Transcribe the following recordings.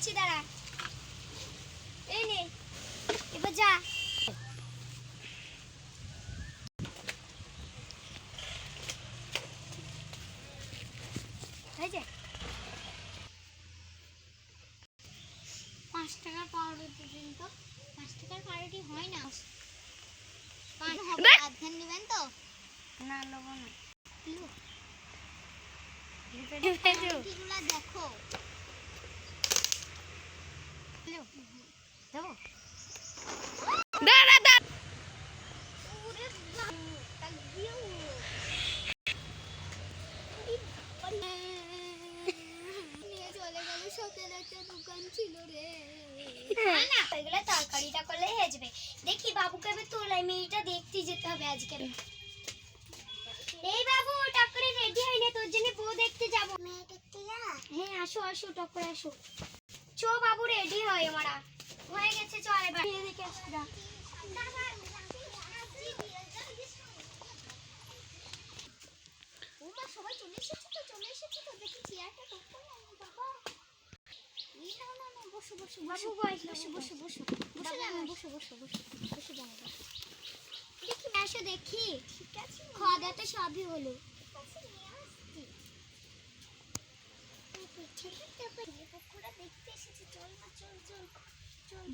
দিচ্ছি দাঁড়া। এই নে, এবার যা। হয়েছে 5 টাকার পাউরুটি দিন তো। 5 টাকার পাউরুটি হয় না। আধখান নেবেন তো? না নেবো না। পাউরুটিগুলো দেখো। দেবো? তরকারিটা করলে হয়ে যাবে। দেখি বাবুকে আমি তোলাই, মেয়েটা দেখতে যেতে হবে আজকে। এই বাবু, টক্করে রেডি হইলে তোর জন্য বউ দেখতে যাবো। মেয়ে দেখতে যা? হ্যাঁ, আসো আসো, টক্করে আসো। চো বাবু, রেডি হয় আমরা। হয়ে গেছে, চল এবার দেখে আসি। ওমা, সবাই চলে এসেছে তো, চলে এসেছে তো। দেখি চেয়ারটা করতে হবে বাবা। বসো বসো বসো বসো বসো বসো বসো জানো, বসো বসো বসো বসো জানো। দেখি আসো, দেখি। ঠিক আছে, খাওয়া দাওয়া তো সবই হলো।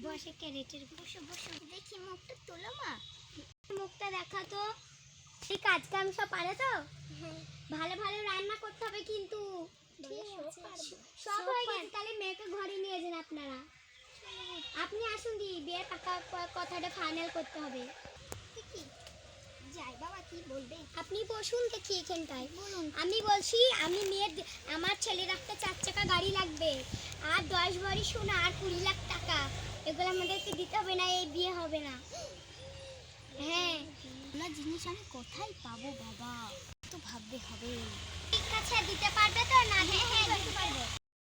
বসে ক্যারেটের বসো বসো। দেখি মুখটা তোলো মা, মুখটা দেখা তো। এই কাজ কাম সব পারে তো? ভালো ভালো রান্না করতে হবে কিন্তু। সব হয়ে গেছে, তাহলে মেয়েকে ঘরে নিয়ে যান আপনারা। আপনি আসুন দি, বিয়ের কথাটা ফাইনাল করতে হবে। যাই বাবা, কি বলবে? আপনি বসুন দেখি এখানটায়। বলুন। আমি বলছি, আমি আমার ছেলের একটা 4 চাকা গাড়ি লাগবে, আর 10 ভরি সোনা, আর 20 লাখ টাকা। এগুলো আমাদেরকে দিতে হবে, না এই বিয়ে হবে না। হ্যাঁ, এগুলো জিনিস আমি কোথায় পাবো বাবা? তো ভাবতে হবে। ঠিক আছে, দিতে পারবে তো? না? হ্যাঁ হ্যাঁ, দিতে পারবো।